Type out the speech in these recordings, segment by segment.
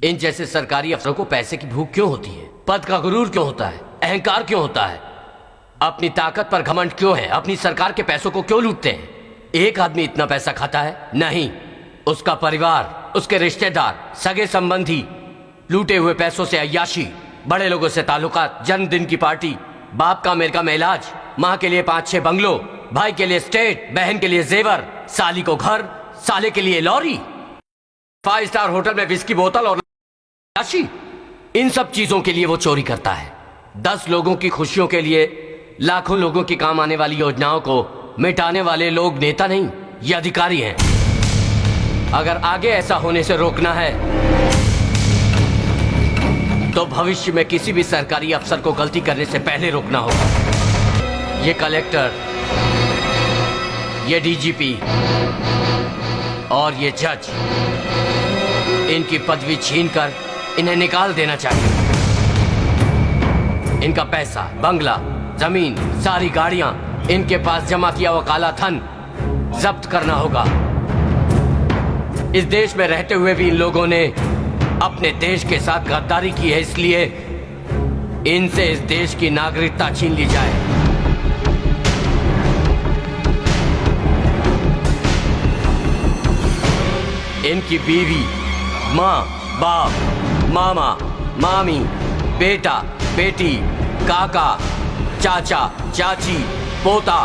इन जैसे सरकारी अफसरों को पैसे की भूख क्यों होती है? पद का गुरूर क्यों होता है? अहंकार क्यों होता है? अपनी ताकत पर घमंड क्यों है? अपनी सरकार के पैसों को क्यों लूटते हैं? एक आदमी इतना पैसा खाता है? नहीं, उसका परिवार, उसके रिश्तेदार, सगे संबंधी लूटे हुए पैसों से अय्याशी, बड़े लोगों से ताल्लुकात, जन्मदिन की पार्टी, बाप का अमेरिका में इलाज, माँ के लिए 5-6 बंगलो, भाई के लिए स्टेट, बहन के लिए जेवर, साली को घर, साले के लिए लॉरी, 5 स्टार होटल में विस्की बोतल और राशि। इन सब चीजों के लिए वो चोरी करता है। 10 लोगों की खुशियों के लिए लाखों लोगों की काम आने वाली योजनाओं को मिटाने वाले लोग नेता नहीं, ये अधिकारी हैं। अगर आगे ऐसा होने से रोकना है तो भविष्य में किसी भी सरकारी अफसर को गलती करने से पहले रोकना होगा। ये कलेक्टर, ये डीजीपी और ये जज, इनकी पदवी छीनकर इन्हें निकाल देना चाहिए। इनका पैसा, बंगला, जमीन, सारी गाड़ियां, इनके पास जमा किया हुआ काला धन जब्त करना होगा। इस देश में रहते हुए भी इन लोगों ने अपने देश के साथ गद्दारी की है, इसलिए इनसे इस देश की नागरिकता छीन ली जाए। इनकी बीवी, माँ, बाप, मामा, मामी, बेटा, बेटी, काका, चाचा, चाची, पोता,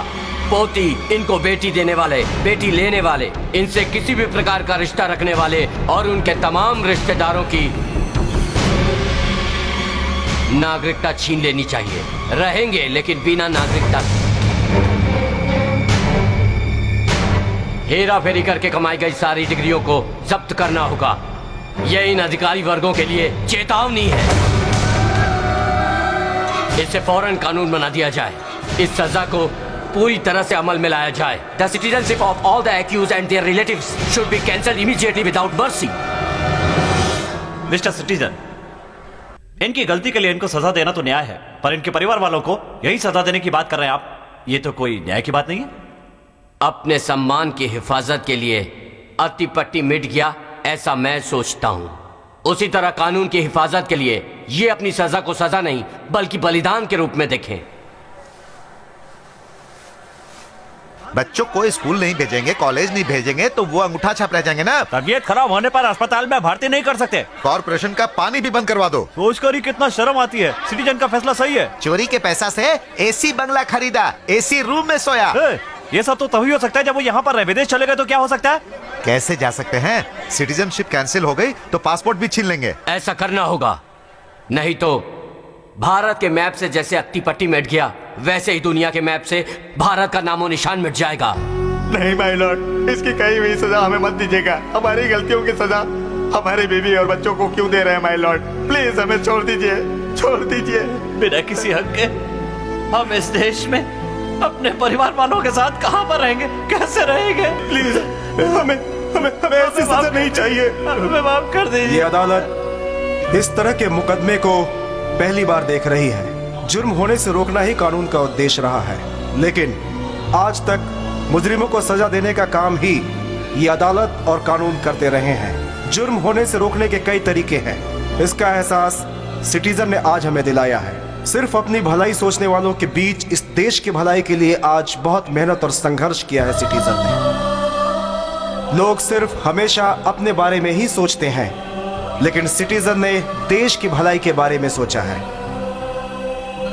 पोती, इनको बेटी देने वाले, बेटी लेने वाले, इनसे किसी भी प्रकार का रिश्ता रखने वाले और उनके तमाम रिश्तेदारों की नागरिकता छीन लेनी चाहिए। रहेंगे लेकिन बिना नागरिकता। हेरा फेरी करके कमाई गई सारी डिग्रियों को जब्त करना होगा। यह इन अधिकारी वर्गों के लिए चेतावनी है। इसे फौरन कानून बना दिया जाए। इस सजा को पूरी तरह से अमल में लाया जाए। The citizenship of all the accused and their relatives should be cancelled immediately without mercy. Mister citizen, इनकी गलती के लिए इनको सजा देना तो न्याय है, पर इनके परिवार वालों को यही सजा देने की बात कर रहे हैं आप। ये तो कोई न्याय की बात नहीं है। अपने सम्मान की हिफाजत के लिए अति पट्टी मिट गया, ऐसा मैं सोचता हूं। उसी तरह कानून की हिफाजत के लिए ये अपनी सजा को सजा नहीं बल्कि बलिदान के रूप में देखें। बच्चों को स्कूल नहीं भेजेंगे, कॉलेज नहीं भेजेंगे तो वो अंगूठा छाप रह जाएंगे ना। तबीयत खराब होने पर अस्पताल में भर्ती नहीं कर सकते। कॉर्पोरेशन का पानी भी बंद करवा दो। सोचकर ही कितना शर्म आती है। सिटीजन का फैसला सही है। चोरी के पैसा से एसी बंगला खरीदा, एसी रूम में सोया। ये सब तो तभी हो सकता है जब वो यहाँ पर रहे। विदेश चले गए तो क्या हो सकता है? कैसे जा सकते हैं? सिटीजनशिप कैंसिल हो गई तो पासपोर्ट भी छीन लेंगे। ऐसा करना होगा, नहीं तो भारत के मैप से जैसे अत्ती पट्टी मिट गया वैसे ही दुनिया के मैप से भारत का नामो निशान मिट जाएगा। नहीं माय लॉर्ड, इसकी कहीं हुई सजा हमें मत दीजिएगा। हमारी गलतियों की सजा हमारी बीवी और बच्चों को क्यों दे रहे हैं माय लॉर्ड? प्लीज हमें छोड़ दीजिए, छोड़ दीजिए। बिना किसी हक के हम इस देश में अपने परिवार वालों के साथ कहाँ पर रहेंगे, कैसे रहेंगे? प्लीज हमें हमें हमें ऐसी सजा नहीं चाहिए। हमें माफ कर ये दीजिए। अदालत इस तरह के मुकदमे को पहली बार देख रही है। जुर्म होने से रोकना ही कानून का उद्देश्य रहा है, लेकिन आज तक मुजरिमों को सजा देने का काम ही ये अदालत और कानून करते रहे हैं। जुर्म होने से रोकने के कई तरीके हैं। इसका एहसास सिटीजन ने आज हमें दिलाया है। सिर्फ अपनी भलाई सोचने वालों के बीच इस देश की भलाई के लिए आज बहुत मेहनत और संघर्ष किया है सिटीजन ने। लोग सिर्फ हमेशा अपने बारे में ही सोचते हैं, लेकिन सिटीजन ने देश की भलाई के बारे में सोचा है।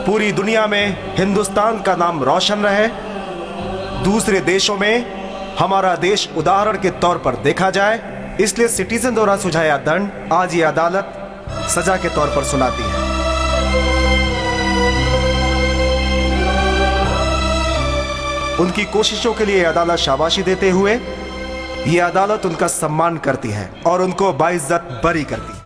पूरी दुनिया में हिंदुस्तान का नाम रोशन रहे, दूसरे देशों में हमारा देश उदाहरण के तौर पर देखा जाए, इसलिए सिटीजन द्वारा सुझाया दंड आज ये अदालत सजा के तौर पर सुनाती है। उनकी कोशिशों के लिए अदालत शाबाशी देते हुए ये अदालत उनका सम्मान करती है और उनको बाइज्जत बरी करती है।